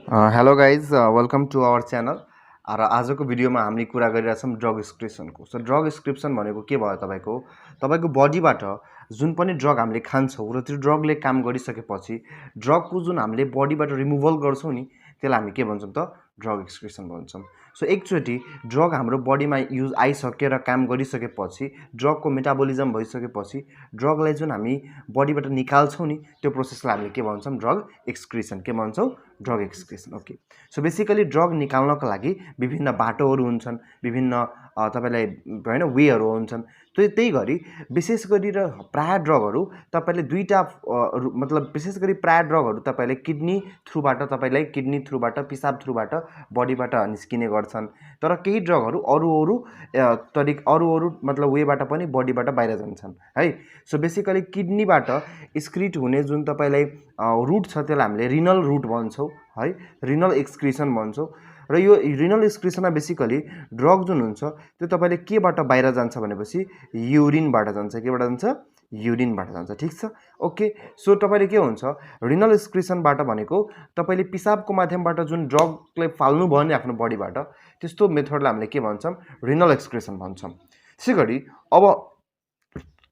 Hello guys welcome to our channel र आजको भिडियोमा हामीले कुरा गरिरहेछौँ ड्रग स्क्रिप्सनको। सो ड्रग स्क्रिप्सन भनेको के भयो तपाईँको बडीबाट जुन पनि ड्रग हामीले खान्छौँ र त्यो ड्रगले काम गरिसकेपछि ड्रगको जुन हामीले बडीबाट रिमुभल गर्छौँ नि त्यसलाई हामी के भन्छौँ त ड्रग स्क्रिप्सन भन्छौँ। सो एकचोटि ड्रग हाम्रो बडीमा युज आइसकेर काम गरिसकेपछि ड्रगको मेटाबोलिजम भइसकेपछि ड्रगलाई जुन हामी बडीबाट निकाल्छौँ नि त्यो प्रोसेसलाई हामीले के भन्छौँ ड्रग एक्सक्रिसन के भन्छौँ drug excretion. Okay, so basically drug निकाल्नको लागि विभिन्न बाटोहरू हुन्छन्, विभिन्न तपाईँलाई होइन वेहरू हुन्छन्। त्यही गरी विशेष गरेर प्रायः ड्रगहरू तपाईँले दुईवटा मतलब विशेष गरी प्रायः ड्रगहरू तपाईँले किडनी थ्रुबाट पिसाब थ्रुबाट बडीबाट निस्किने गर्छन्। तर केही ड्रगहरू अरू मतलब वेबाट पनि बडीबाट बाहिर जान्छन् है। सो बेसिकली किडनीबाट एक्सक्रिट हुने जुन तपाईँलाई रुट छ त्यसलाई हामीले रिनल रुट भन्छौँ है, रिनल एक्सक्रिसन भन्छौँ। र यो रिनल एक्सक्रिसनमा बेसिकली ड्रग जुन हुन्छ त्यो तपाईँले केबाट बाहिर जान्छ भनेपछि युरिनबाट जान्छ। केबाट जान्छ? युरिनबाट जान्छ। ठिक छ, ओके। सो तपाईँले के हुन्छ रिनल एक्सक्रिसनबाट भनेको तपाईँले पिसाबको माध्यमबाट जुन ड्रगलाई फाल्नु भयो नि आफ्नो बडीबाट त्यस्तो मेथडलाई हामीले के भन्छौँ रिनल एक्सक्रिसन भन्छौँ। त्यसै गरी अब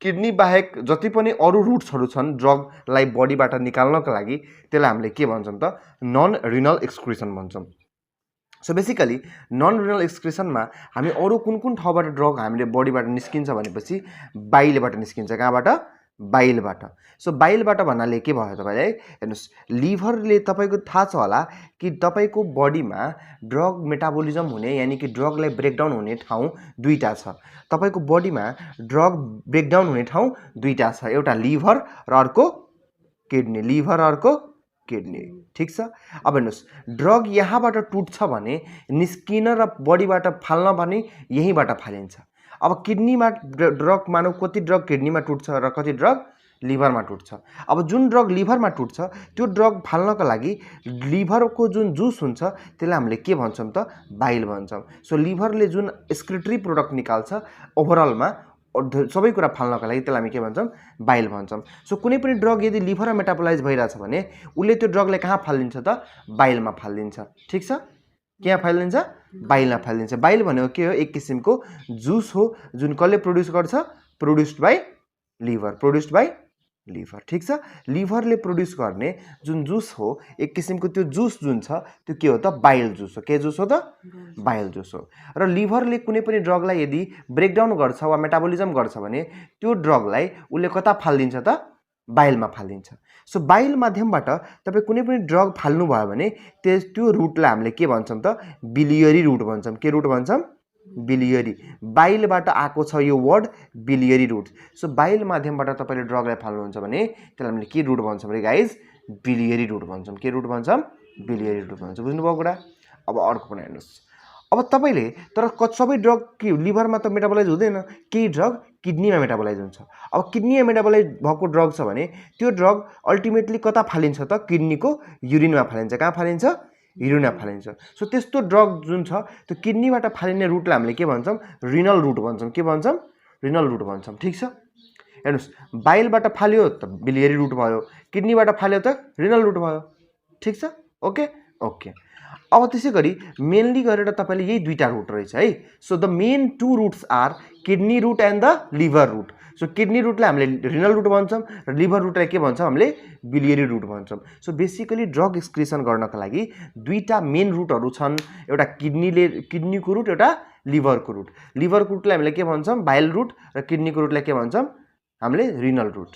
किडनी बाहेक जति पनि अरू रुट्सहरू छन् ड्रगलाई बडीबाट निकाल्नको लागि त्यसलाई हामीले के भन्छौँ त नन रिनल एक्सक्रिसन भन्छौँ। सो बेसिकली नन रिनल एक्सक्रिसनमा हामी अरू कुन ठाउँबाट ड्रग हामीले बडीबाट निस्किन्छ भनेपछि बाइलबाट निस्किन्छ। कहाँबाट? बाइलबाट। सो बाइलबाट भन्नाले के भयो तपाईँलाई हेर्नुहोस्, लिभरले तपाईँको थाहा छ होला कि तपाईँको बडीमा ड्रग मेटाबोलिजम हुने यानि कि ड्रगलाई ब्रेकडाउन हुने ठाउँ दुईवटा छ। तपाईँको बडीमा ड्रग ब्रेकडाउन हुने ठाउँ दुईवटा छ, एउटा लिभर र अर्को किडनी। लिभर अर्को किडनी। ठिक छ। अब हेर्नुहोस्, ड्रग यहाँबाट टुट्छ भने निस्किन र बडीबाट फाल्न भने यहीँबाट फालिन्छ। अब किडनीमा ड्रग मानौ कति ड्रग किडनीमा टुट्छ र कति ड्रग लिभरमा टुट्छ। अब जुन ड्रग लिभरमा टुट्छ त्यो ड्रग फाल्नको लागि लिभरको जुन जुस हुन्छ त्यसलाई हामीले के भन्छौँ त बाइल भन्छौँ। सो लिभरले जुन एक्सक्रिटरी प्रोडक्ट निकाल्छ ओभरअलमा सबै कुरा फाल्नको लागि त्यसलाई हामी के भन्छौँ बाइल भन्छौँ। सो कुनै पनि ड्रग यदि लिभरमा मेटाबोलाइज भइरहेछ भने उसले त्यो ड्रगलाई कहाँ फालिन्छ त बाइलमा फालिन्छ। ठिक छ, कहाँ फालिन्छ? बाइलमा फालिन्छ। बाइल भनेको के हो? एक किसिमको जुस हो जुन कसले प्रड्युस गर्छ? Produced by liver. Produced by liver. ठिक छ, लिभरले प्रड्युस गर्ने जुन जुस हो एक किसिमको त्यो जुस जुन छ त्यो के हो त बाइल जुस हो। के जुस हो त? बाइल जुस हो। र लिभरले कुनै पनि ड्रगलाई यदि ब्रेकडाउन गर्छ वा मेटाबोलिजम गर्छ भने त्यो ड्रगलाई उसले कता फालिदिन्छ त बाइलमा फालिदिन्छ। सो बाइल माध्यमबाट तपाईँ कुनै पनि ड्रग फाल्नु भयो भने त्यो रुटलाई हामीले के भन्छौँ त बिलियरी रुट भन्छौँ। के रुट भन्छौँ? बिलियरी। बाइलबाट आएको छ यो word biliary route. So bile माध्यमबाट तपाईँले ड्रगलाई फाल्नुहुन्छ भने त्यसलाई हामीले के रुट भन्छौँ अरे गाइज? बिलियरी रुट भन्छौँ। के रुट भन्छौँ? बिलियरी रुट भन्छौँ। बुझ्नुभयो कुरा? अब अर्को पनि हेर्नुहोस्, अब तपाईँले तर सबै ड्रग के लिभरमा त मेटाबोलाइज हुँदैन, केही ड्रग किडनीमा मेटाबोलाइज हुन्छ। अब किडनीमा मेटाबोलाइज भएको ड्रग छ भने त्यो ड्रग अल्टिमेटली कता फालिन्छ त किडनीको युरिनमा फालिन्छ। कहाँ फालिन्छ? युरिनमा फालिन्छ। सो त्यस्तो ड्रग जुन छ त्यो किडनीबाट फालिने रुटलाई हामीले के भन्छौँ? रिनल रुट भन्छौँ। के भन्छौँ? रिनल रुट भन्छौँ। ठिक छ, हेर्नुहोस्, बाइलबाट फाल्यो त बिलियरी रुट भयो, किडनीबाट फाल्यो त रिनल रुट भयो। ठिक छ, ओके ओके। अब त्यसै गरी मेनली गरेर तपाईँले यही दुईवटा रुट रहेछ है। So the main two routes are kidney route and the liver route. So kidney रुटलाई हामीले रिनल रुट भन्छौँ र लिभर रुटलाई के भन्छौँ हामीले? बिलियरी रुट भन्छौँ। सो बेसिकली ड्रग एक्सक्रिसन गर्नको लागि दुईवटा मेन रुटहरू छन्, एउटा किडनीको रुट, एउटा लिभरको रुट। लिभरको रुटलाई हामीले के भन्छौँ? बाइल रुट र किडनीको रुटलाई के भन्छौँ हामीले? Renal route.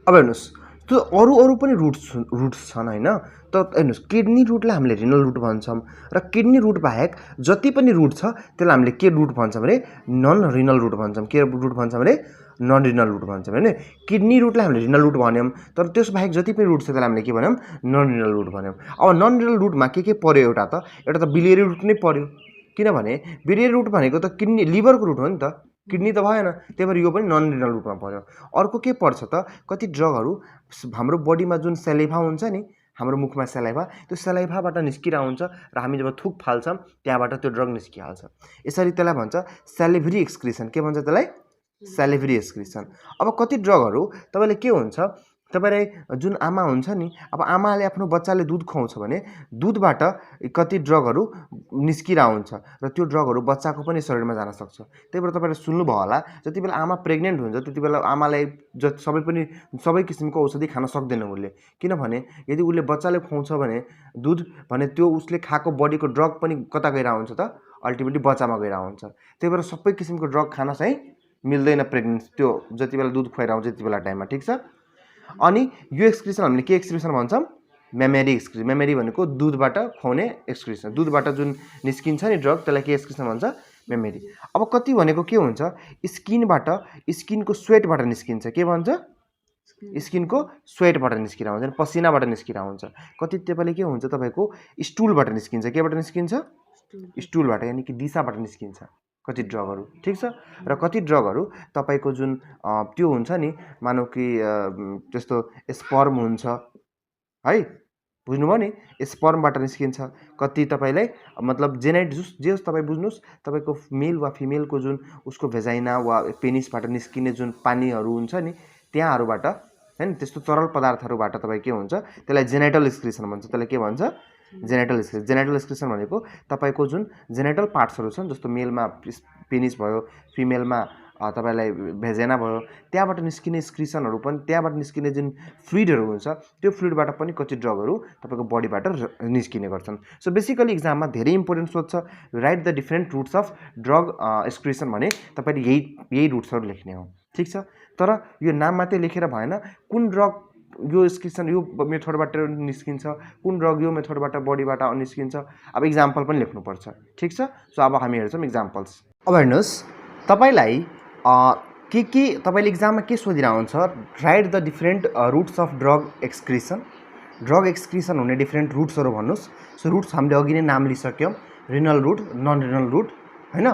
अब हेर्नुहोस्, त्यो अरू पनि रुट्स छन् होइन। त हेर्नुहोस्, किडनी रुटलाई हामीले रिनल रुट भन्छौँ र किडनी रुट बाहेक जति पनि रुट छ त्यसलाई हामीले के रुट भन्छौँ भने नन रिनल रुट भन्छौँ। के रुट भन्छौँ भने? नन रिनल रुट भन्छौँ होइन। किडनी रुटलाई हामीले रिनल रुट भन्यौँ तर त्यस बाहेक जति पनि रुट छ त्यसलाई हामीले के भन्यौँ? नन रिनल रुट भन्यौँ। अब नन रिनल रुटमा के पर्यो? एउटा त बिलियरी रुट नै पर्यो, किनभने बिलियरी रुट भनेको त किडनी लिभरको रुट हो नि त, किडनी त भएन, त्यही भएर यो पनि नन रिनल रुटमा पर्यो। अर्को के पर्छ त कति ड्रगहरू हाम्रो बडीमा जुन सेलाइभा हुन्छ नि, हाम्रो मुखमा सेलाइभा, त्यो सेलाइभाबाट निस्किरहेको हुन्छ र हामी जब थुक फाल्छौँ त्यहाँबाट त्यो ड्रग निस्किहाल्छ। यसरी त्यसलाई भन्छ सेलिभरी एक्सक्रिसन। के भन्छ त्यसलाई? सेलिभरी एक्सक्रिसन। अब कति ड्रगहरू तपाईँले के हुन्छ तपाईलाई जुन आमा हुन्छ नि, अब आमाले आफ्नो बच्चाले दुध खुवाउँछ भने दुधबाट कति ड्रगहरू निस्किरहेको हुन्छ र त्यो ड्रगहरू बच्चाको पनि शरीरमा जान सक्छ। त्यही भएर तपाईँले सुन्नुभयो होला, जति बेला आमा प्रेग्नेन्ट हुन्छ त्यति बेला आमालाई सबै किसिमको औषधि खान सक्दैन उसले, किनभने यदि उसले बच्चाले खुवाउँछ भने दुध भने त्यो उसले खाएको बडीको ड्रग पनि कता गइरहेको हुन्छ त, अल्टिमेटली बच्चामा गइरहेको हुन्छ। त्यही भएर सबै किसिमको ड्रग खान चाहिँ मिल्दैन प्रेग्नेन्सी त्यो जति बेला दुध खुवाइरहेको हुन्छ त्यति बेला टाइममा, ठिक छ। अनि यो एक्सक्रिसन हामीले के एक्सक्रिसन भन्छौँ? मेमेरी एक्सक्रिसन। मेमेरी भनेको दुधबाट खुवाउने एक्सक्रिसन, दुधबाट जुन निस्किन्छ नि ड्रग त्यसलाई के एक्सक्रिसन भन्छ? मेमेरी। अब कति भनेको के हुन्छ? स्किनबाट, स्किनको स्वेटबाट निस्किन्छ, के भन्छ? स्किनको स्वेटबाट निस्किरहेको हुन्छ, पसिनाबाट निस्किरहेको हुन्छ। कति त्यसले के हुन्छ तपाईँको स्टुलबाट निस्किन्छ, केबाट निस्किन्छ? स्टुलबाट, यानि कि दिशाबाट निस्किन्छ कति ड्रगहरू, ठिक छ। र कति ड्रगहरू तपाईँको जुन त्यो हुन्छ नि, मानौ कि जस्तो स्पर्म हुन्छ है, बुझ्नुभयो नि, स्पर्मबाट निस्किन्छ। कति तपाईँलाई मतलब जे तपाईँ बुझ्नुहोस्, तपाईँको मेल वा फिमेलको जुन उसको भेजाइना वा पेनिसबाट निस्किने जुन पानीहरू हुन्छ नि त्यहाँहरूबाट हैन, त्यस्तो तरल पदार्थहरूबाट तपाईँ के हुन्छ त्यसलाई जेनेटल एक्सक्रिसन भन्छ। त्यसलाई के भन्छ? जेनेटल एक्सक्रिसन। जेनेटल एक्सक्रिसन भनेको तपाईँको जुन जेनेटल पार्ट्सहरू छन्, जस्तो मेलमा पेनिस भयो, फिमेलमा तपाईँलाई भेजेना भयो, त्यहाँबाट निस्किने एक्सक्रिसनहरू पनि, त्यहाँबाट निस्किने जुन फ्लुइडहरू हुन्छ त्यो फ्लुइडबाट पनि कति ड्रगहरू तपाईँको बडीबाट निस्किने गर्छन्। सो बेसिकली इक्जाममा धेरै इम्पोर्टेन्ट सोध्छ, right the different routes of drug excretion भने तपाईँले यही रुट्सहरू लेख्ने हो, ठिक छ। तर यो नाम मात्रै लेखेर भएन, कुन ड्रग यो एक्सक्रिसन यो मेथडबाट निस्किन्छ, कुन ड्रग यो मेथडबाट बडीबाट निस्किन्छ, अब इक्जाम्पल पनि लेख्नुपर्छ, ठिक छ। सो अब हामी हेर्छौँ इक्जाम्पल्स। अब हेर्नुहोस्, तपाईँलाई तपाईँले इक्जाममा के सोधिरहेको हुन्छ? Right the different routes of drug excretion. Drug excretion हुने डिफ्रेन्ट रुट्सहरू भन्नुहोस्। सो रुट्स हामीले अघि नै नाम लिइसक्यौँ, renal route, non renal route हैन।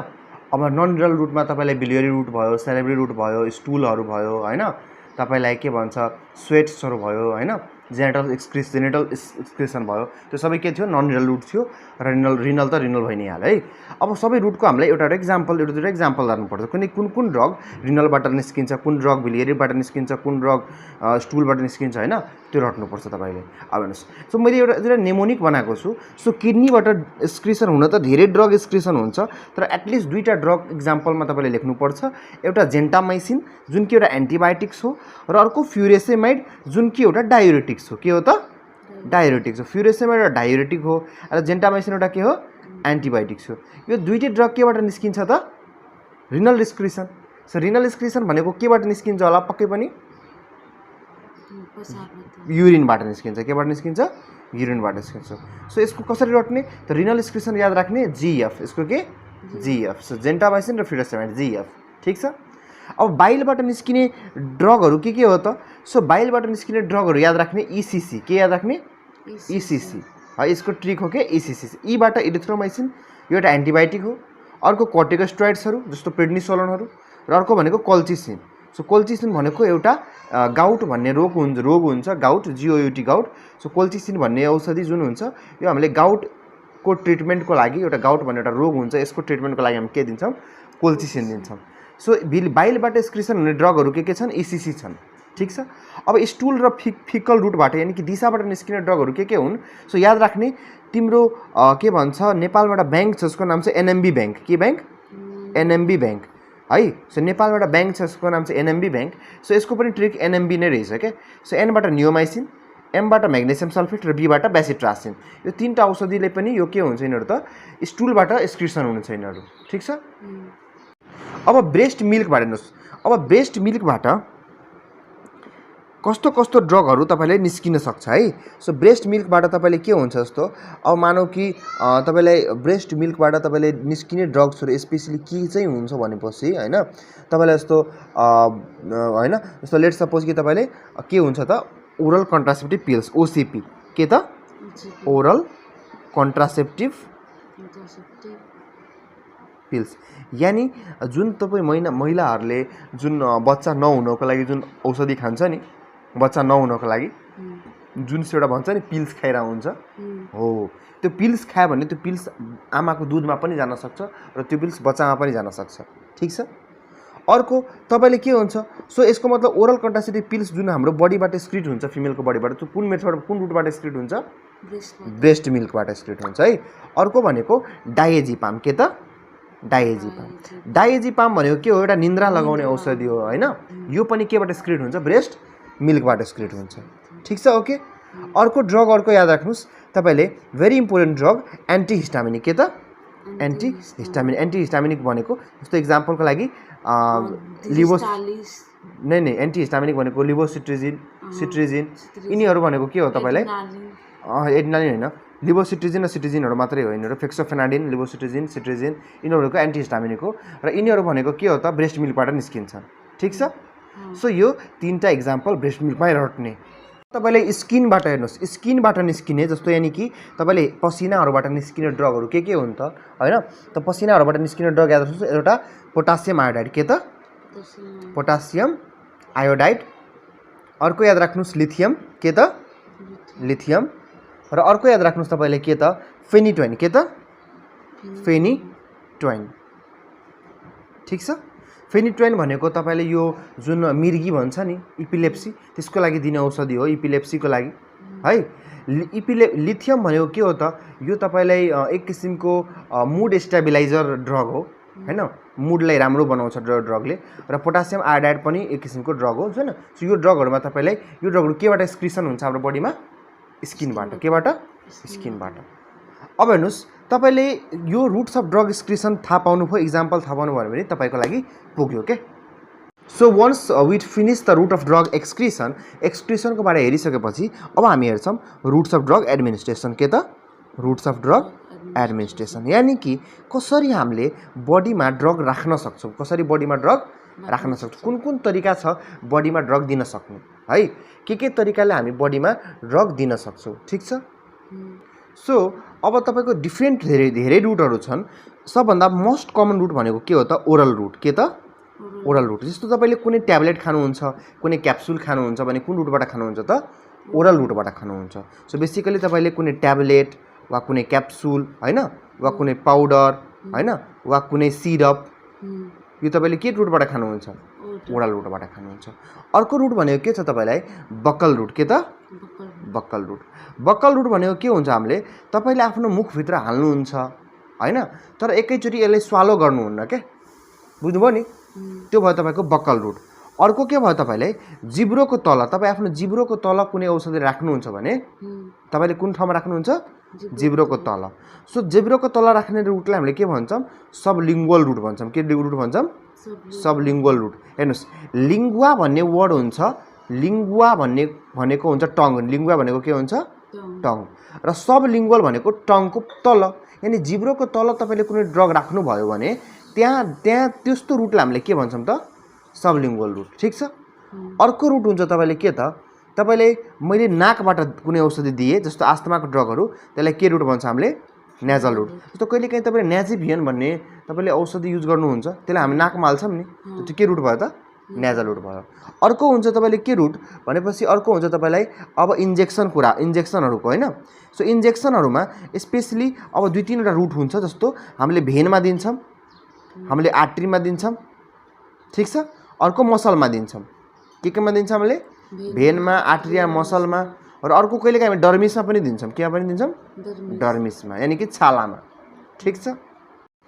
अब नन रिनल रुटमा तपाईँलाई बिलियरी रुट भयो, सेरेब्री रुट भयो, स्टुलहरू भयो हैन, तपाईँलाई के भन्छ स्वेट्सहरू भयो हैन, जेनेटल एक्सक्रिसन भयो, त्यो सबै के थियो? नन रिनल रुट थियो। र रिनल त रिनल भइ नै हाल्यो है। अब सबै रुटको हामीलाई एउटा दुईवटा इक्जाम्पल गर्नुपर्छ, कुन ड्रग रिनलबाट निस्किन्छ, कुन ड्रग बिलियरीबाट निस्किन्छ, कुन ड्रग स्टुलबाट निस्किन्छ हैन, त्यो रट्नुपर्छ तपाईँले। अब हेर्नुहोस्, सो मैले एउटा नेमोनिक बनाएको छु। सो किडनीबाट एक्सक्रिसन हुन त धेरै ड्रग एक्सक्रिसन हुन्छ, तर एटलिस्ट दुईवटा ड्रग इक्जाम्पलमा तपाईँले लेख्नुपर्छ। एउटा जेन्टामाइसिन जुन कि एउटा एन्टिबायोटिक्स हो, र अर्को फ्युरेसेमाइड जुन कि एउटा डायुरेटिक्स हो। के हो त? डायुरेटिक्स हो। फ्युरेसेमाइड एउटा डायुरेटिक हो र जेन्टामाइसिन एउटा के हो? एन्टिबायोटिक्स हो। यो दुईटै ड्रग केबाट निस्किन्छ त? रिनल एक्सक्रिसन। सो रिनल एक्सक्रिसन भनेको केबाट निस्किन्छ होला? पक्कै पनि युरिनबाट निस्किन्छ। केबाट निस्किन्छ? युरिनबाट निस्किन्छ। सो यसको कसरी रट्ने त? रिनल एक्सक्रिसन याद राख्ने जीएफ, यसको के? जीएफ। सो जेन्टामाइसिन र फ्युरेसेमाइड जीएफ, ठिक छ। अब बाइलबाट निस्किने ड्रगहरू के हो त? सो बाइलबाट निस्किने ड्रगहरू याद राख्ने इसीसी। के याद राख्ने? इसीसी है, यसको ट्रिक हो के? इसीसी। ईबाट इरिथ्रोमाइसिन, यो एउटा एन्टिबायोटिक हो। अर्को कर्टिकोस्टेरोइड्सहरू जस्तो प्रेडनिसोलोनहरू, र अर्को भनेको कोल्चिसिन। सो कोल्चिसिन भनेको एउटा गाउट भन्ने रोग हुन्छ, गाउट, जिओयुटी गाउट। सो कोल्चिसिन भन्ने औषधि जुन हुन्छ यो हामीले गाउटको ट्रिटमेन्टको लागि, एउटा गाउट भन्ने एउटा रोग हुन्छ, यसको ट्रिटमेन्टको लागि हामी के दिन्छौँ? कोल्चिसिन दिन्छौँ। सो बाइलबाट एक्सक्रिसन हुने ड्रगहरू के छन्? इसीसी छन्, ठिक छ। अब स्टुल र फिकल रुटबाट यानि कि दिशाबाट निस्किने ड्रगहरू के हुन्? सो याद राख्ने, तिम्रो के भन्छ नेपालबाट ब्याङ्क छ, जसको नाम चाहिँ एनएमबी ब्याङ्क। के ब्याङ्क? एनएमबी ब्याङ्क है। सो नेपालबाट ब्याङ्क छ, जसको नाम चाहिँ एनएमबी ब्याङ्क। सो यसको पनि ट्रिक एनएमबी नै रहेछ क्या। सो एनबाट नियोमाइसिन, एमबाट म्याग्नेसियम सल्फेट र बीबाट बेसिट्रासिन। यो तीनटा औषधिले पनि यो के हुन्छ यिनीहरू त? स्टुलबाट एक्सक्रिसन हुन्छ यिनीहरू, ठिक छ। अब ब्रेस्ट मिल्कबाट हेर्नुहोस्, अब ब्रेस्ट मिल्कबाट कस्तो ड्रगहरू तपाईँले निस्किन सक्छ है। सो ब्रेस्ट मिल्कबाट तपाईँले के हुन्छ जस्तो, अब मानौ कि तपाईँलाई ब्रेस्ट मिल्कबाट तपाईँले निस्किने ड्रग्सहरू स्पेसली के चाहिँ हुन्छ भनेपछि हैन, तपाईँलाई जस्तो हैन, जस्तो लेट सपोज कि तपाईँले के हुन्छ त? Oral contraceptive pills, OCP. के त? ओरल कन्ट्रासेप्टिभ पिल्स, यानी जुन तपाईँ महिलाहरूले जुन बच्चा नहुनको लागि जुन औषधि खान्छ नि, बच्चा नहुनको लागि जुन एउटा भन्छ नि पिल्स खाइरहेको हुन्छ हो, त्यो पिल्स खायो भने त्यो पिल्स आमाको दुधमा पनि जान सक्छ र त्यो पिल्स बच्चामा पनि जान सक्छ, ठिक छ। अर्को तपाईँले के हुन्छ, सो यसको मतलब ओरल कन्ट्रासेप्टिभ पिल्स जुन हाम्रो बडीबाट स्क्रिट हुन्छ, फिमेलको बडीबाट, त्यो कुन मेथडबाट, कुन रुटबाट स्क्रिट हुन्छ, ब्रेस्ट मिल्कबाट स्क्रिट हुन्छ है। अर्को भनेको डायजेपाम, के त डायजेपाम। डायजेपाम भनेको के हो, एउटा निन्द्रा लगाउने औषधि हो हैन। यो पनि केबाट स्क्रिट हुन्छ, ब्रेस्ट मिल्कबाट स्क्रिट हुन्छ। ठिक छ, ओके। अर्को ड्रग अर्को याद राख्नुहोस् तपाईँले, भेरी इम्पोर्टेन्ट ड्रग एन्टिहिस्टामिनिक, के त एन्टिहिस्टामिनिक। एन्टिहिस्टामिनिक भनेको जस्तो इक्जाम्पलको लागि नै एन्टिहिस्टामिनिक भनेको लिभोसिट्रिजिन, सिट्रिजिन, यिनीहरू भनेको के हो तपाईँलाई, एड्रिनालिन होइन, लिभोसिट्रिजिन र सिट्रिजिनहरू मात्रै हो। यिनीहरू फेक्सोफेनाडिन, लिभोसिट्रिजिन, सिट्रिजिन, यिनीहरूको एन्टिहिस्टामिनिक हो र यिनीहरू भनेको के हो त, ब्रेस्ट मिल्कबाट निस्किन्छ। ठिक छ, सो यो तीनटा इक्जाम्पल ब्रेस्ट मिल्कमै रट्ने। तपाईँले स्किनबाट हेर्नुहोस्, स्किनबाट निस्किने जस्तो यानि कि तपाईँले पसिनाहरूबाट निस्किने ड्रगहरू के हुन् त हैन। त पसिनाहरूबाट निस्किने ड्रग याद राख्नुहोस्, एउटा पोटासियम आयोडाइड, के त पोटासियम आयोडाइड। अर्को याद राख्नुहोस् लिथियम, के त लिथियम। र अर्को याद राख्नुहोस् तपाईँले के त फेनिटोइन, के त फेनिटोइन। ठिक छ, फेनिटोइन भनेको तपाईँले यो जुन मिर्गी भन्छ नि, इपिलेप्सी, त्यसको लागि दिने औषधि हो, इपिलेप्सीको लागि है। लिथियम भनेको के हो त, यो तपाईँलाई एक किसिमको मुड स्टेबिलाइजर ड्रग हो हैन, मुडलाई राम्रो बनाउँछ ड्रगले। र पोटासियम आयोडाइड पनि एक किसिमको ड्रग हो हैन। सो यो ड्रगहरूमा तपाईँलाई यो ड्रगहरू केबाट एक्सक्रिसन हुन्छ हाम्रो बडीमा, स्किनबाट, केबाट स्किनबाट। अब हेर्नुहोस् तपाईँले यो रुट्स अफ ड्रग एक्सक्रिसन थाहा पाउनु भयो, इक्जाम्पल थाहा पाउनु भयो भने तपाईँको लागि पुग्यो के। So once we finish the route of drug excretion, एक्सक्रिसनको बारे हेरिसकेपछि अब हामी हेर्छौँ रुट्स अफ ड्रग एडमिनिस्ट्रेसन, के त रुट्स अफ ड्रग एडमिनिस्ट्रेसन। यानि कि कसरी हामीले बडीमा ड्रग राख्न सक्छौँ, कसरी बडीमा ड्रग राख्न सक्छौँ, कुन कुन तरिका छ बडीमा ड्रग दिन सक्ने है, के तरिकाले हामी बडीमा ड्रग दिन सक्छौँ। ठिक छ, सो अब तपाईँको डिफ्रेन्ट धेरै रुटहरू छन्। सबभन्दा मोस्ट कमन रुट भनेको के हो त, ओरल रुट, के त ओरल रुट। जस्तो तपाईँले कुनै ट्याब्लेट खानुहुन्छ, कुनै क्याप्सुल खानुहुन्छ भने कुन रुटबाट खानुहुन्छ त, ओरल रुटबाट खानुहुन्छ। सो बेसिकली तपाईँले कुनै ट्याब्लेट वा कुनै क्याप्सुल हैन, वा कुनै पाउडर हैन, वा कुनै सिरप, यो तपाईँले के रुटबाट खानुहुन्छ, ओरल रुटबाट खानुहुन्छ। अर्को रुट भनेको के छ तपाईँलाई, बक्कल रुट, के त बक्कल रुट। बक्कल रुट भनेको के हुन्छ, हामीले तपाईँले आफ्नो मुखभित्र हाल्नुहुन्छ हैन, तर एकैचोटि यसलाई स्वालो गर्नुहुन्न के, बुझ्नुभयो नि, त्यो भयो तपाईँको बक्कल रुट। अर्को के भयो तपाईँलाई, जिब्रोको तल, तपाईँ आफ्नो जिब्रोको तल कुनै औषधि राख्नुहुन्छ भने तपाईँले कुन ठाउँमा राख्नुहुन्छ, जिब्रोको तल। सो जिब्रोको तल राख्ने रुटलाई हामीले के भन्छौँ, सबलिङ्गुअल रुट भन्छौँ। के रुट भन्छौँ, सबलिङ्गुअल रुट। हेर्नुहोस् लिङ्गुवा भन्ने वर्ड हुन्छ, लिङ्गुवा भनेको हुन्छ टङ, लिङ्गुवा भनेको के हुन्छ, टङ, र सबलिङ्गुअल भनेको टङको तल, यानि जिब्रोको तल तपाईँले कुनै ड्रग राख्नुभयो भने त्यहाँ त्यस्तो रुटलाई हामीले के भन्छौँ त, सबलिङ्गुअल रुट। ठिक छ, अर्को रुट हुन्छ तपाईँले के त, तपाईँले मैले नाकबाट कुनै औषधि दिएँ जस्तो आस्थमाको ड्रगहरू, त्यसलाई के रुट भन्छ हामीले, नेजल रुट। जस्तो कहिलेकाहीँ तपाईँले न्याजिभियन भन्ने तपाईँले औषधि युज गर्नुहुन्छ, त्यसलाई हामी नाकमा हाल्छौँ नि, त्यो के रुट भयो त, नेजल रुट भयो। अर्को हुन्छ तपाईँले के रुट भनेपछि, अर्को हुन्छ तपाईँलाई अब इन्जेक्सनहरूको होइन। सो इन्जेक्सनहरूमा स्पेसली अब 2-3वटा रुट हुन्छ, जस्तो हामीले भेनमा दिन्छौँ, हामीले आर्ट्रीमा दिन्छौँ, ठिक छ। अर्को मसलमा दिन्छौँ, केमा दिन्छौँ हामीले, भेनमा, आर्ट्रिया, मसलमा। र अर्को कहिलेकाहीँ हामी डर्मिसमा पनि दिन्छौँ, केमा पनि दिन्छौँ, डर्मिसमा, यानि कि छालामा। ठिक छ,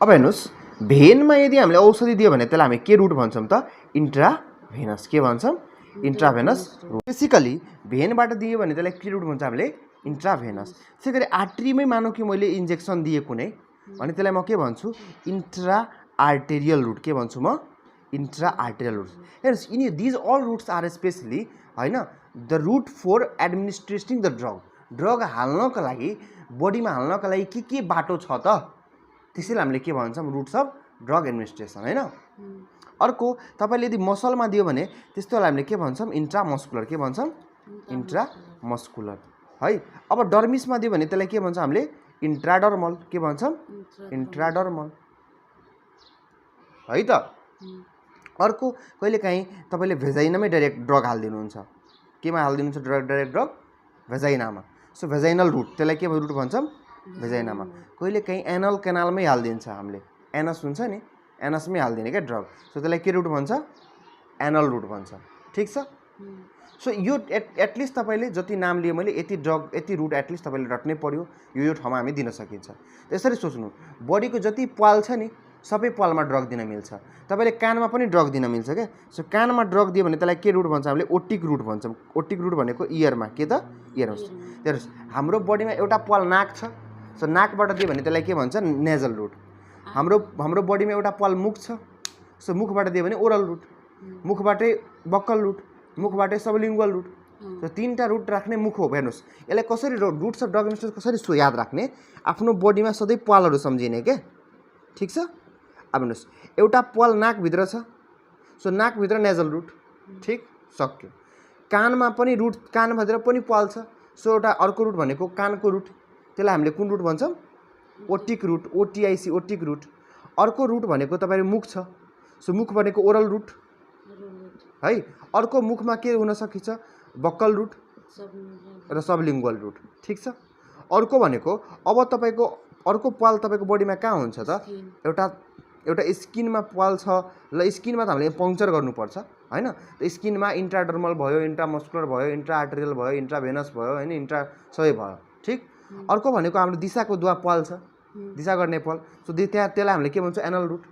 अब हेर्नुहोस् भेनमा यदि हामीले औषधि दियो भने त्यसलाई हामी के रुट भन्छौँ त, इन्ट्राभेनस, के भन्छौँ, इन्ट्राभेनस रुट। बेसिकली भेनबाट दियो भने त्यसलाई के रुट भन्छ हामीले, इन्ट्राभेनस। त्यसै गरी आर्ट्रीमै मानौँ कि मैले इन्जेक्सन दिएँ कुनै भने त्यसलाई म के भन्छु, इन्ट्रा आर्टेरियल रुट, के भन्छु म, इन्ट्रा आर्टेरियल रुट। हेर्नुहोस् these all routes are specially हैन the route for administering the drug हाल्नको लागि, बडीमा हाल्नको लागि के बाटो छ त, त्यसैले हामीले के भन्छौँ, रुट्स अफ ड्रग एडमिनिस्ट्रेसन हैन। अर्को तपाईँले यदि मसलमा दियो भने त्यस्तोलाई हामीले के भन्छौँ, इन्ट्रामस्कुलर, के भन्छौँ, इन्ट्रामस्कुलर है। अब डर्मिसमा दियो भने त्यसलाई के भन्छ हामीले, इन्ट्राडर्मल, के भन्छौँ, इन्ट्राडर्मल है त। अर्को कहिलेकाहीँ तपाईँले भेजाइनामै डाइरेक्ट ड्रग हालिदिनुहुन्छ, केमा हालिदिनुहुन्छ, direct drug भेजाइनामा। So vaginal root, त्यसलाई के रुट भन्छौँ, भेजाइनामा। कहिलेकाहीँ एनल केनालमै हालिदिन्छ हामीले, एनस हुन्छ नि, एनसमै हालिदिने क्या ड्रग। सो त्यसलाई के रुट भन्छ? एनल रुट भन्छ। ठिक छ। सो यो एटलिस्ट तपाईँले जति नाम लिए मैले यति ड्रग यति रुट एटलिस्ट तपाईँले रट्नै पर्यो, यो ठाउँमा हामी दिन सकिन्छ। त्यसरी सोच्नु, बडीको जति पाल छ नि सबै पालमा ड्रग दिन मिल्छ। तपाईँले कानमा पनि ड्रग दिन मिल्छ क्या। सो कानमा ड्रग दियो भने त्यसलाई के रुट भन्छ? हामीले ओटिक रुट भन्छौँ। ओटिक रुट भनेको इयरमा, के त इयरमा। हेर्नुहोस्, हाम्रो बडीमा एउटा पाल नाक छ। सो नाकबाट दियो भने त्यसलाई के भन्छ? Nasal route. हाम्रो बडीमा एउटा पाल मुख छ। सो मुखबाट दियो भने ओरल रुट, मुखबाटै बक्कल रुट, मुखबाटै सबलिङ्गुअल रुट। सो तीनटा रुट राख्ने मुख हो। हेर्नुहोस्, यसलाई कसरी रुट्स अफ ड्रग कसरी याद राख्ने? आफ्नो बडीमा सधैँ पालहरू सम्झिने क्या। ठिक छ। अब हेर्नुहोस्, एउटा पाल नाकभित्र छ। सो नाकभित्र नेजल रुट। ठिक, सक्यो। कानमा पनि रुट, कानभित्र पनि पाल छ। सो एउटा अर्को रुट भनेको कानको रुट, त्यसलाई हामीले कुन रुट भन्छौँ? Otic route, O T I C, otic route. अर्को रुट भनेको तपाईँको मुख छ। सो मुख भनेको ओरल रुट है। अर्को मुखमा के हुन सकिन्छ? बक्कल रुट र सबलिङ्गुअल रुट। ठिक छ। अर्को भनेको अब तपाईँको अर्को पाल तपाईँको बडीमा कहाँ हुन्छ त? एउटा स्किनमा पाल छ। ल स्किनमा त हामीले पङ्क्चर गर्नुपर्छ होइन। स्किनमा इन्ट्राडर्मल भयो, इन्ट्रामस्कुलर भयो, इन्ट्रा आर्टेरियल भयो, इन्ट्राभेनस भयो होइन, इन्ट्रा सबै भयो। ठिक। अर्को भनेको हाम्रो दिशाको दुवा पाल छ, दिशा गर्ने पाल। सो त्यसलाई हामीले के भन्छ? Anal root.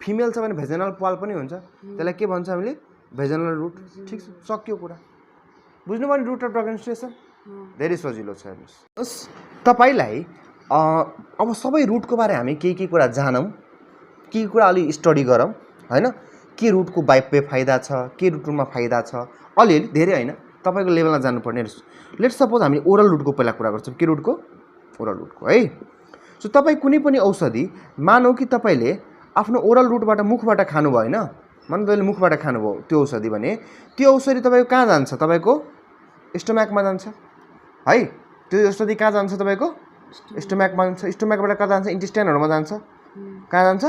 फिमेल छ भने भेजनल पाल पनि हुन्छ, त्यसलाई के भन्छ हामीले? भेजनल रुट। ठिक छ, सक्यो कुरा। बुझ्नुभयो नि रुट अफ ड्रग एडमिनिस्ट्रेसन? धेरै सजिलो छ। हेर्नुहोस्, तपाईँलाई अब सबै रुटको बारे हामी के कुरा जानौँ, के कुरा अलि स्टडी गरौँ होइन। के रुटको फाइदा छ, के रुटमा फाइदा छ, अलिअलि, धेरै होइन, तपाईँको लेभलमा जानुपर्ने। लेट्स सपोज हामी ओरल रुटको पहिला कुरा गर्छौँ। के रुटको? ओरल रुटको है। सो तपाईँ कुनै पनि औषधि मानौँ कि तपाईँले आफ्नो ओरल रुटबाट मुखबाट खानुभयो होइन, मानौँ तपाईँले मुखबाट खानुभयो त्यो औषधि भने त्यो औषधि तपाईँको कहाँ जान्छ? तपाईँको स्टोम्याकमा जान्छ है। त्यो औषधि कहाँ जान्छ? तपाईँको स्टोम्याकमा जान्छ। स्टोम्याकबाट कहाँ जान्छ? इन्टेस्टाइनहरूमा जान्छ। कहाँ जान्छ?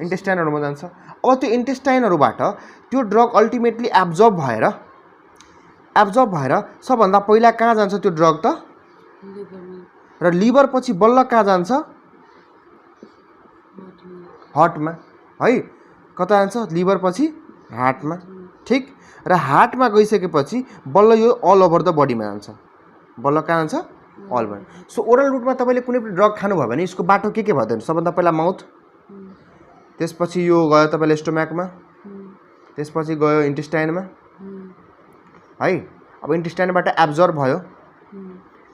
इन्टेस्टाइनहरूमा जान्छ। अब त्यो इन्टेस्टाइनहरूबाट त्यो ड्रग अल्टिमेटली एब्जर्ब भएर सबभन्दा पहिला कहाँ जान्छ त्यो ड्रग त? र लिभर पछि बल्ल कहाँ जान्छ? हार्टमा है। कता जान्छ? लिभर पछि हार्टमा। ठिक। र हार्टमा गइसकेपछि बल्ल यो अल ओभर द बडीमा जान्छ। बल्ल कहाँ जान्छ? All over. सो ओरल रुटमा तपाईँले कुनै पनि ड्रग खानुभयो भने यसको बाटो के भयो त? सबभन्दा पहिला माउथ, त्यसपछि यो गयो तपाईँले स्टोम्याकमा, त्यसपछि गयो इन्टेस्टाइनमा है। अब इन्टेस्टाइनबाट एब्जर्ब भयो,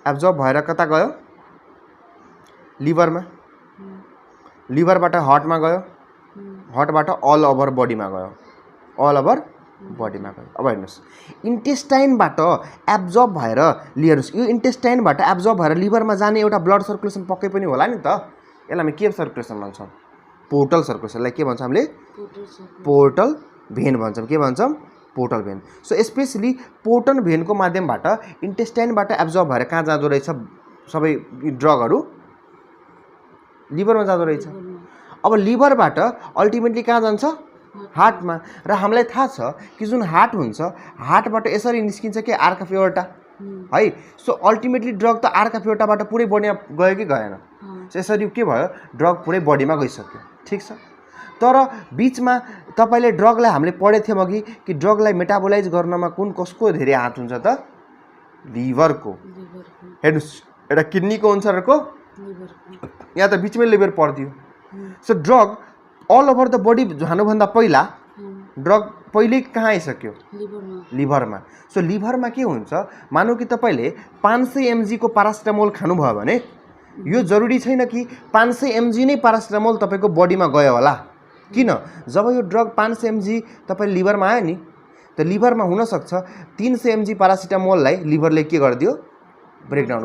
एब्जर्ब भएर कता गयो? लिभरमा, लिभरबाट हार्टमा गयो, हार्टबाट अल ओभर बडीमा गयो, अल ओभर बडीमा गयो। अब हेर्नुहोस्, इन्टेस्टाइनबाट एब्जर्ब भएर हेर्नुहोस्, यो इन्टेस्टाइनबाट एब्जर्ब भएर लिभरमा जाने एउटा ब्लड सर्कुलेसन पक्कै पनि होला नि त। यसलाई हामी के सर्कुलेसन भन्छौँ? पोर्टल सर्कुलेसनलाई के भन्छौँ हामीले? पोर्टल भेन भन्छौँ। के भन्छौँ? Portal vein. So specially portal भेनको माध्यमबाट इन्टेस्टाइनबाट एब्जर्ब भएर कहाँ जाँदो रहेछ? सबै ड्रगहरू लिभरमा जाँदो रहेछ। अब लिभरबाट अल्टिमेटली कहाँ जान्छ? हार्टमा। र हामीलाई थाहा छ कि जुन हार्ट हुन्छ, हार्टबाट यसरी निस्किन्छ कि आर्क अफ एओर्टा है। सो अल्टिमेटली ड्रग त आर्क अफ एओर्टाबाट पुरै बडीमा गयो कि गएन? यसरी के भयो? ड्रग पुरै बडीमा गइसक्यो। ठिक छ। तर बिचमा तपाईँले ड्रगलाई हामीले पढेको थियौँ अघि कि ड्रगलाई मेटाबोलाइज गर्नमा कसको धेरै हात हुन्छ त? लिभरको। हेर्नुहोस्, एउटा किडनीको हुन्छ अर्को यहाँ त बिचमै लिभर परिदियो। So drug all over the body जानुभन्दा पहिला ड्रग पहिल्यै कहाँ आइसक्यो? लिभरमा। सो लिभरमा के हुन्छ? मानौँ कि तपाईँले 500 mg को पारासिटामोल खानुभयो भने यो जरुरी छैन कि 500 mg नै पारासिटामोल तपाईँको बडीमा गयो होला। किन? जब यो ड्रग 500 mg तपाईँ लिभरमा आयो नि, त लिभरमा हुनसक्छ 300 mg पारासिटामोललाई लिभरले के गरिदियो? ब्रेकडाउन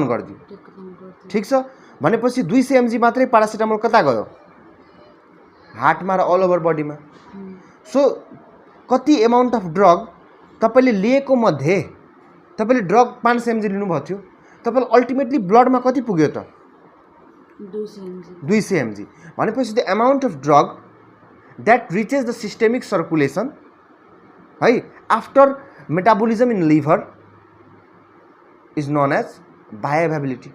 गरिदियो। ठिक छ। भनेपछि 200 mg मात्रै पारासिटामोल कता गयो? हार्टमा र अल ओभर बडीमा। सो कति एमाउन्ट अफ ड्रग तपाईँले लिएको मध्ये तपाईँले ड्रग 500 mg लिनुभएको थियो, तपाईँले अल्टिमेटली ब्लडमा कति पुग्यो त? 200 mg। भनेपछि the amount of drug that reaches the systemic circulation है after metabolism in liver is known as bioavailability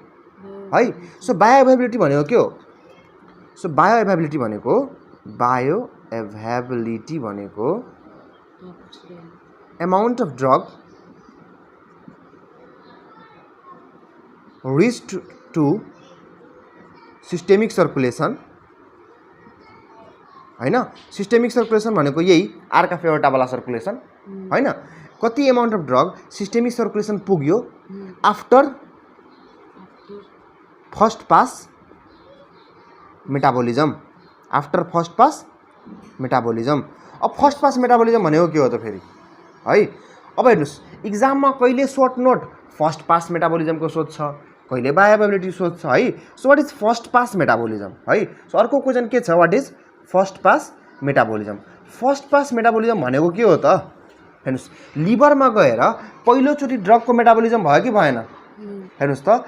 है। सो बायोअभाइबिलिटी भनेको के हो? सो बायोएभाइबिलिटी भनेको amount of drug reached to systemic circulation हैन सिस्टेमिक सर्कुलेसन भनेको यही आर्का फेवटावाला सर्कुलेसन हैन कति amount of drug systemic circulation पुग्यो आफ्टर फर्स्ट पास मेटाबोलिजम अब फर्स्ट पास मेटाबोलिजम भनेको के हो त फेरि है अब हेर्नुस् एक्जाममा कहिले सर्ट नोट फर्स्ट पास मेटाबोलिजमको सोध्छ कहिले बायोएभाइबिलिटी सोध्छ है so what is first pass metabolism है सो अर्को क्वेशन के छ what is first pass metabolism भनेको के हो त हेर्नुस् लिभरमा गएर पहिलोचोटि ड्रगको मेटाबोलिजम भयो कि भएन हेर्नुस् त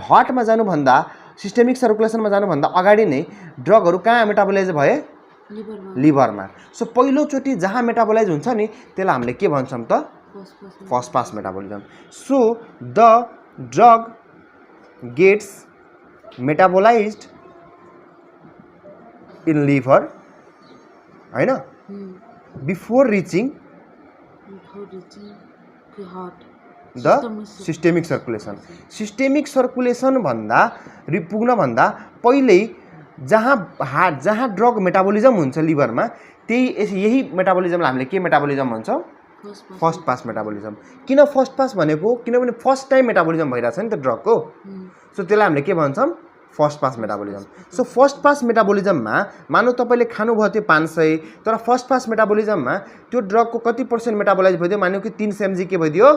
हार्टमा जानुभन्दा सिस्टेमिक सर्कुलेसनमा जानुभन्दा अगाडि नै ड्रगहरू कहाँ मेटाबोलाइज भए लिभरमा सो पहिलोचोटि जहाँ मेटाबोलाइज हुन्छ नि त्यसलाई हामीले के भन्छौँ त first pass metabolism so the drug gets metabolized in liver हैन before reaching the systemic circulation भन्दा पुग्न भन्दा पहिल्यै जहाँ ड्रग मेटाबोलिजम हुन्छ लिभरमा यही मेटाबोलिजमलाई हामीले के मेटाबोलिजम भन्छौँ फर्स्ट पास मेटाबोलिजम किन फर्स्ट पास भनेको किनभने फर्स्ट टाइम मेटाबोलिजम भइरहेछ नि त ड्रगको सो त्यसलाई हामीले के भन्छौँ first pass metabolism so first pass मेटाबोलिजममा मानौ तपाईले खानुभयो त्यो 500 तर फर्स्ट पास मेटाबोलिजममा त्यो ड्रगको कति पर्सेन्ट मेटाबोलाइज भइदियो मान्यो कि 300 mg के भइदियो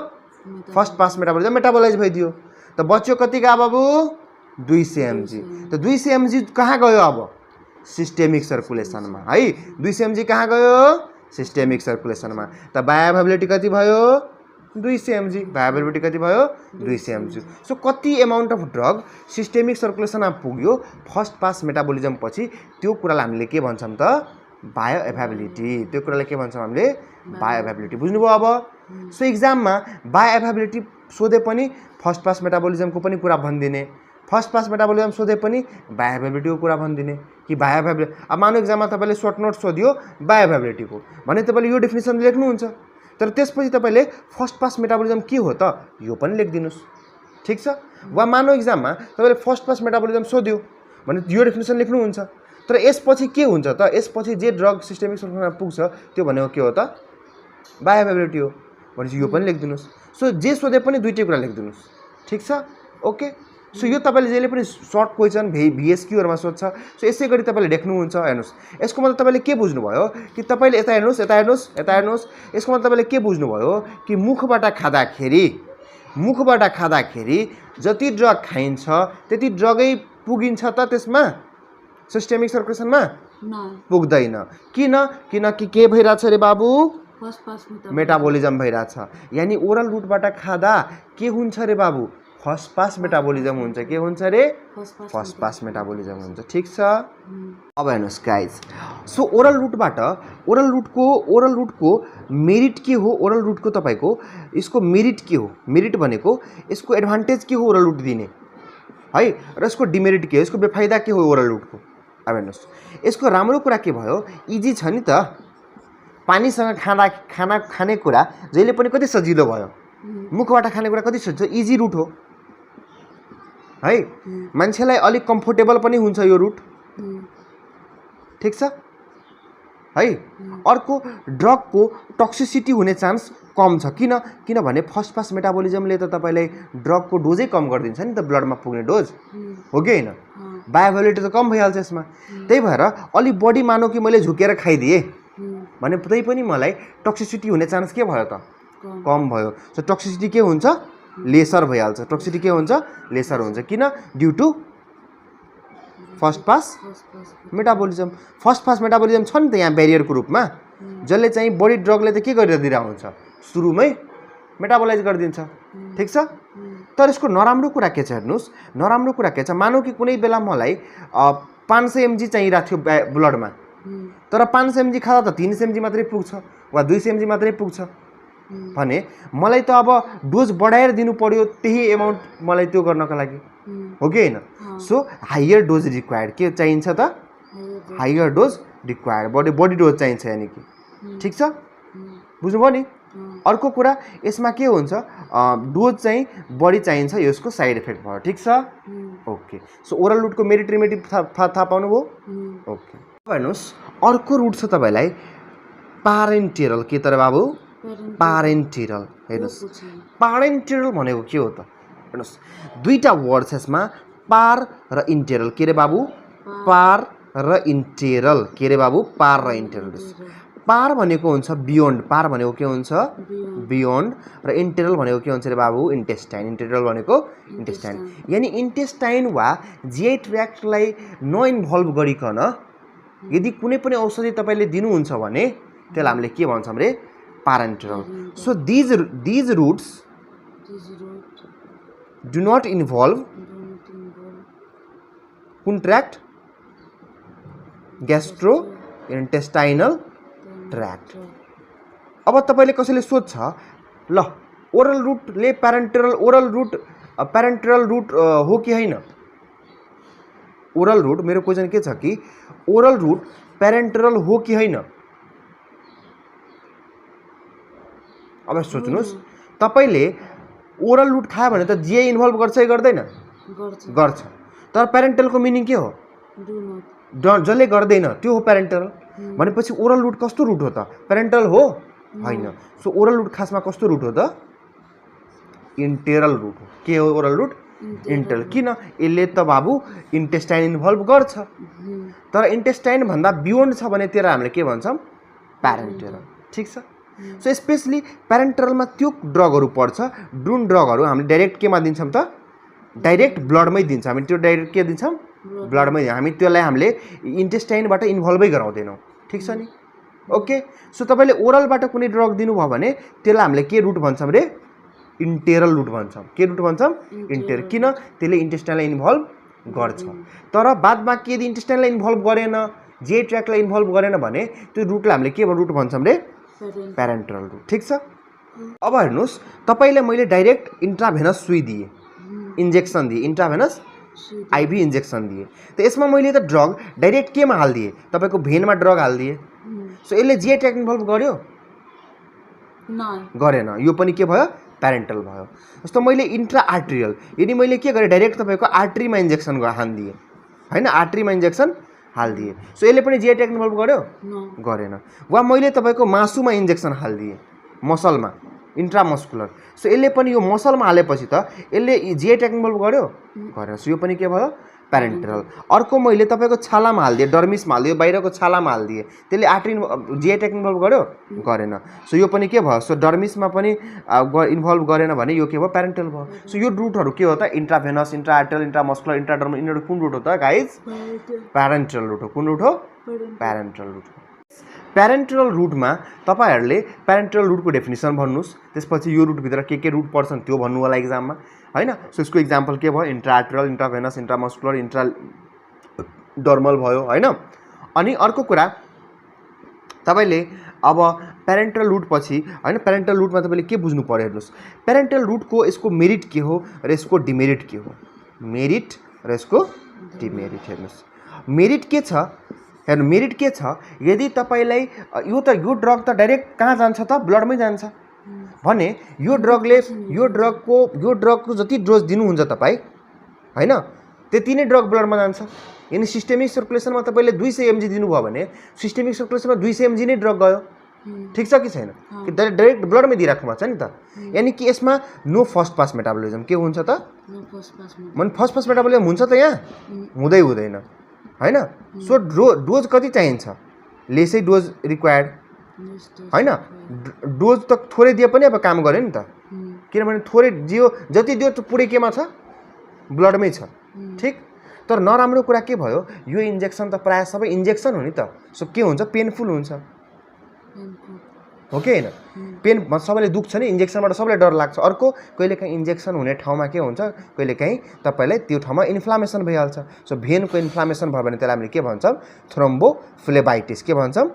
फर्स्ट पास मेटाबोलिजम मेटाबोलाइज भइदियो त बच्यो कति गयो बाबु 200 mg त 200 mg कहाँ गयो अब सिस्टेमिक सर्कुलेसनमा है 200 mg कहाँ गयो सिस्टेमिक सर्कुलेसनमा त बायोएभाइबिलिटी कति भयो 200 mg बायोएभाइबिलिटी कति भयो 200 mg सो कति एमाउन्ट अफ ड्रग सिस्टेमिक सर्कुलेसनमा पुग्यो फर्स्ट पास मेटाबोलिजम पछि त्यो कुरालाई हामीले के भन्छौँ त बायोएभाइबिलिटी त्यो कुरालाई के भन्छौँ हामीले बायोएभाइबिलिटी बुझ्नुभयो अब सो एक्जाममा बायोएभाइबिलिटी सोधे पनि फर्स्ट पास मेटाबोलिजमको पनि कुरा भनिदिने फर्स्ट पास मेटाबोलिजम सोधे पनि बायोएभाइबिलिटीको कुरा भनिदिने कि बायोएभाइबिलिटी अब मानौ एक्जाममा तपाईले सर्ट नोट सोध्यो बायोएभाइबिलिटीको भने तपाईले यो डेफिनेसन लेख्नुहुन्छ तर त्यसपछि तपाईले फर्स्ट पास मेटाबोलिजम के हो त यो पनि लेखिदिनुस् ठीक छ वा मानौ एक्जाममा तपाईले फर्स्ट पास मेटाबोलिजम सोध्यो भने यो डेफिनेसन लेख्नुहुन्छ तर यसपछि के हुन्छ त यसपछि जे ड्रग सिस्टेमिक सर्कुलेसनमा पुग्छ त्यो भनेको के हो त बायोएभाइबिलिटी हो भनेपछि यो पनि लेखिदिनुस् सो जे सोधे पनि दुईटै कुरा लेखिदिनुस् ठीक छ ओके सो यो तपाईले जहिले पनि सर्ट क्वेशन VSQहरुमा सोध्छ सो यसै गरी तपाईले लेख्नुहुन्छ हेर्नुस् यसको मतलब तपाईले के बुझ्नुभयो कि तपाईले यता हेर्नुस् यसको मतलब तपाईले के बुझ्नुभयो कि मुखबाट खाँदाखेरि जति ड्रग खाइन्छ त्यति ड्रगै पुगिन्छ त त्यसमा सिस्टेमिक सर्कुलेसनमा पुग्दैन किनकि के भइराछ रे बाबु मेटाबोलिजम भइराछ यानी ओरल रुटबाट खाँदा के हुन्छ रे बाबु फर्स्ट पास मेटाबोलिजम हुन्छ के हुन्छ रे फर्स्ट पास मेटाबोलिजम हुन्छ ठीक छ अब हेर्नुस् गाइज सो ओरल रुटको मेरिट के हो ओरल रुटको तपाईको यसको मेरिट के हो मेरिट भनेको यसको एडभान्टेज के हो ओरल रुट दिने है र यसको डिमेरिट के हो यसको बेफाइदा के हो ओरल रुटको अब हेर्नुस् यसको राम्रो कुरा के भयो इजी छ नि त पानीसँग खाने कुरा जहिले पनि कति सजिलो भयो मुखबाट खाने कुरा कति सजिलो इजी रुट हो है मान्छेलाई अलिक कम्फोर्टेबल पनि हुन्छ यो रुट ठीक छ है अर्को ड्रगको टक्सिसिटी हुने चान्स कम छ किनभने फर्स्ट पास मेटाबोलिजमले त तपाईलाई ड्रगको डोजै कम गरिदिन्छ नि त ब्लडमा पुग्ने डोज हो कि हैन बायोएभाइबिलिटी त कम भइहाल्छ यसमा त्यही भएर अलि बडी मानौ कि मैले झुकेर खाइदिए भने तै पनि मलाई टक्सिसिटी हुने चान्स के भयो त कम भयो सो टक्सिसिटी के हुन्छ लेसर भइहाल्छ टक्सिसिटी के हुन्छ लेसर हुन्छ किन due to first pass metabolism छ नि त यहाँ ब्यारियरको रूपमा जसले चाहिँ बडी ड्रगले त के गरेर दिरा हुन्छ सुरुमै मेटाबोलाइज गरिदिन्छ ठीक छ तर यसको नराम्रो कुरा के छ हेर्नुस् नराम्रो कुरा के छ मानौ कि कुनै बेला मलाई 500 mg चाहिरहेको थियो ब्लडमा तर 500 mg खाँदा त 300 mg मात्रै पुग्छ वा 200 mg मात्रै पुग्छ भने मलाई त अब डोज बढाएर दिनु पर्यो त्यही एमाउन्ट मलाई त्यो गर्नको लागि हो कि हैन सो हायर डोज रिक्वायर्ड के चाहिन्छ त हायर डोज रिक्वायर्ड, बढी डोज चाहिन्छ यानि कि। ठिक छ, बुझ्नुभयो नि। अर्को कुरा यसमा के हुन्छ, डोज चाहिँ बढी चाहिन्छ, यसको साइड इफेक्ट भयो। ठिक छ, ओके। सो ओरल रुटको मेरिट रिमेटिभ थाहा पाउनुभयो। ओके, अब हेर्नुहोस् अर्को रुट छ तपाईँलाई पारेन्टेरल। के तर बाबु? पारेन्टेरल। हेर्नुहोस् पारेन्टेरल भनेको के हो त? हेर्नुहोस् दुईवटा वर्ड छ यसमा, पार र इन्टेरल। के रे बाबु? पार र इन्टेरल। के रे बाबु? पार र इन्टेरल। पार भनेको हुन्छ बियोन्ड, पार भनेको के हुन्छ? बियोन्ड। र इन्टेरल भनेको के हुन्छ रे बाबु? इन्टेस्टाइन। इन्टेरल भनेको इन्टेस्टाइन, यानि इन्टेस्टाइन वा जिआई ट्र्याक्टलाई नइन्भल्भ गरिकन यदि कुनै पनि औषधि तपाईँले दिनुहुन्छ भने त्यसलाई हामीले के भन्छौँ रे? Parenteral. So these routes do not involve कुन ट्र्याक्ट? Gastro intestinal ट्र्याक्ट। अब तपाईँले कसैले सोध्छ ल ओरल रुटले प्यारेन्टेरल, ओरल रुट प्यारेन्टेरल रुट हो कि होइन? ओरल रुट, मेरो क्वेसन के छ कि ओरल रुट प्यारेन्टेरल हो कि होइन? अब सोच्नुहोस्, तपाईँले ओरल रुट खायो भने त जिआई इन्भल्भ गर्छ कि गर्दैन? गर्छ। तर प्यारेन्टेरलको मिनिङ के हो? जसले गर्दैन त्यो हो प्यारेन्टेरल। भनेपछि ओरल रुट कस्तो रुट हो त? प्यारेन्टल हो? होइन। सो ओरल रुट खासमा कस्तो रुट हो त? इन्टेरल रुट हो। के हो ओरल रुट? इन्टेरल। किन? यसले त बाबु इन्टेस्टाइन इन्भल्भ गर्छ, तर इन्टेस्टाइन भन्दा बियोन्ड छ भने त्यसलाई हामीले के भन्छौँ? प्यारेन्टेरल। ठिक छ। सो स्पेसली प्यारेन्टेरलमा त्यो ड्रगहरू पर्छ, जुन ड्रगहरू हामीले डाइरेक्ट केमा दिन्छौँ त? डाइरेक्ट ब्लडमै दिन्छ। हामी त्यो डाइरेक्ट के दिन्छौँ? ब्लडमै। हामी त्यसलाई हामीले इन्टेस्टाइनबाट इन्भल्भै गराउँदैनौँ। ठिक छ नि। ओके। सो तपाईँले ओरलबाट कुनै ड्रग दिनुभयो भने त्यसलाई हामीले के रुट भन्छौँ रे? इन्टेरल रुट भन्छौँ। के रुट भन्छौँ? इन्टेरल। किन? त्यसले इन्टेस्टाइनलाई इन्भल्भ गर्छ। तर बादमा के यदि इन्टेस्टाइनलाई इन्भल्भ गरेन, जिआई ट्र्याक्टलाई इन्भल्भ गरेन भने त्यो रुटलाई हामीले के रुट भन्छौँ रे? प्यारेन्टेरल रुट। ठिक छ। अब हेर्नुहोस् तपाईँलाई मैले डाइरेक्ट इन्ट्राभेनस सुई दिएँ, इन्जेक्सन दिएँ, इन्ट्राभेनस आइभी इन्जेक्सन दिएँ। त यसमा मैले त ड्रग डाइरेक्ट केमा हालिदिएँ? तपाईँको भेनमा ड्रग हालिदिएँ। सो यसले जिआई ट्र्याक्ट इन्भल्भ गर्यो? गरेन। यो पनि के भयो? प्यारेन्टल भयो। जस्तो मैले इन्ट्रा आर्ट्रियल, यदि मैले के गरेँ डाइरेक्ट तपाईँको आर्ट्रीमा इन्जेक्सन हालिदिएँ, होइन? आर्ट्रीमा इन्जेक्सन हालिदिएँ। सो यसले पनि जिआई ट्र्याक्ट इन्भल्भ गर्यो? गरेन। वा मैले तपाईँको मासुमा इन्जेक्सन हालिदिएँ, मसलमा, इन्ट्रामस्कुलर। सो यसले पनि यो मसलमा हालेपछि त यसले जिआई ट्र्याक्ट इन्भल्भ गर्यो? गरेन। सो यो पनि के भयो? प्यारेन्टेरल। अर्को मैले तपाईँको छालामा हालिदिएँ, डर्मिसमा हालिदिएँ, बाहिरको छालामा हालिदिएँ, त्यसले आर्ट्री जिआई ट्र्याक्ट इन्भल्भ गर्यो? गरेन। सो यो पनि के भयो? सो डर्मिसमा पनि इन्भल्भ गरेन भने यो के भयो? प्यारेन्टेरल भयो। सो यो रुटहरू के हो त? इन्ट्राभेनस, इन्ट्रा आर्ट्रियल, इन्ट्रामस्कुलर, इन्ट्राडर्मल, यिनीहरू कुन रुट हो त गाइज? प्यारेन्टेरल रुट हो। कुन रुट हो? प्यारेन्टेरल रुट हो। प्यारेन्टेरल रुटमा तपाईँहरूले प्यारेन्टेरल रुटको डेफिनेसन भन्नुहोस्, त्यसपछि यो रुटभित्र के रुट पर्छन् त्यो भन्नु होला एक्जाममा, होइन? सो यसको इक्जाम्पल के भयो? इन्ट्रा आर्ट्रियल, इन्ट्राभेनस, इन्ट्रामस्कुलर, इन्ट्राडर्मल भयो, होइन? अनि अर्को कुरा तपाईँले अब प्यारेन्टल रुट पछि, होइन, प्यारेन्टल रुटमा तपाईँले के बुझ्नु पऱ्यो हेर्नुहोस्। प्यारेन्टल रुटको यसको मेरिट के हो र यसको डिमेरिट के हो? मेरिट र यसको डिमेरिट हेर्नुहोस्। मेरिट के छ? हेर्नु मेरिट के छ? यदि तपाईँलाई यो ड्रग त डाइरेक्ट कहाँ जान्छ त? ब्लडमै जान्छ भने यो ड्रगको जति डोज दिनुहुन्छ तपाईँ, होइन, त्यति नै ड्रग ब्लडमा जान्छ। यानि सिस्टेमिक सर्कुलेसनमा तपाईँले 200 mg दिनुभयो भने सिस्टेमिक सर्कुलेसनमा 200 mg नै ड्रग गयो। ठिक छ कि छैन? कि डाइरेक्ट ब्लडमै दिइराख्नु भएको छ नि त। यानि कि यसमा नो फर्स्ट पास मेटाबोलिजम। के हुन्छ त? फर्स्ट पास मेटाबोलिजम हुन्छ त? यहाँ हुँदैन, होइन? सो डोज कति चाहिन्छ? लेसै डोज रिक्वायर्ड, होइन? डोज त थोरै दिए पनि अब काम गर्यो नि त, किनभने थोरै दियो, जति दियो पुरै केमा छ? ब्लडमै छ। ठिक। तर नराम्रो कुरा के भयो? यो इन्जेक्सन त प्रायः सबै इन्जेक्सन हो नि त। सो के हुन्छ? पेनफुल हुन्छ, हो कि होइन? पेन सबैले दुख्छ नि, इन्जेक्सनबाट सबैलाई डर लाग्छ। अर्को कहिलेकाहीँ इन्जेक्सन हुने ठाउँमा के हुन्छ? कहिलेकाहीँ तपाईँलाई त्यो ठाउँमा इन्फ्लामेसन भइहाल्छ। सो भेनको इन्फ्लामेसन भयो भने त्यसलाई हामीले के भन्छौँ? थ्रोम्बोफ्लेबाइटिस। के भन्छौँ?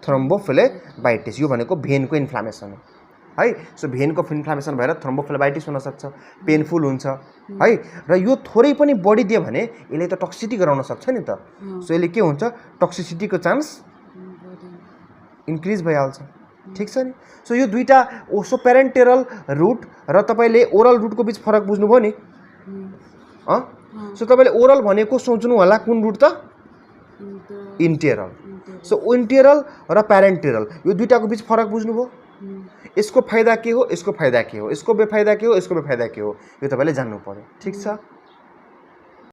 थ्रोम्बोफ्लेबाइटिस। यो भनेको भेनको इन्फ्लामेसन हो। है। सो भेनको इन्फ्लामेसन भएर थ्रोम्बोफ्लेबाइटिस हुनसक्छ, पेनफुल हुन्छ है। र यो थोरै पनि बढिदियो भने यसले त टक्सिसिटी गराउन सक्छ नि त। सो यसले के हुन्छ, टक्सिसिटीको चान्स इन्क्रिज भइहाल्छ, ठिक छ नि। सो यो दुईटा ओसो प्यारेन्टेरल रुट र तपाईँले ओरल रुटको बिच फरक बुझ्नुभयो नि। सो तपाईँले ओरल भनेको सोच्नु होला कुन रुट त, इन्टेरल। सो इन्टेरल र प्यारेन्टेरल यो दुईटाको बिच फरक बुझ्नुभयो। यसको फाइदा के हो, यसको फाइदा के हो, यसको बेफाइदा के हो, यसको बेफाइदा के हो, यो तपाईँले जान्नु पर्यो, ठिक छ।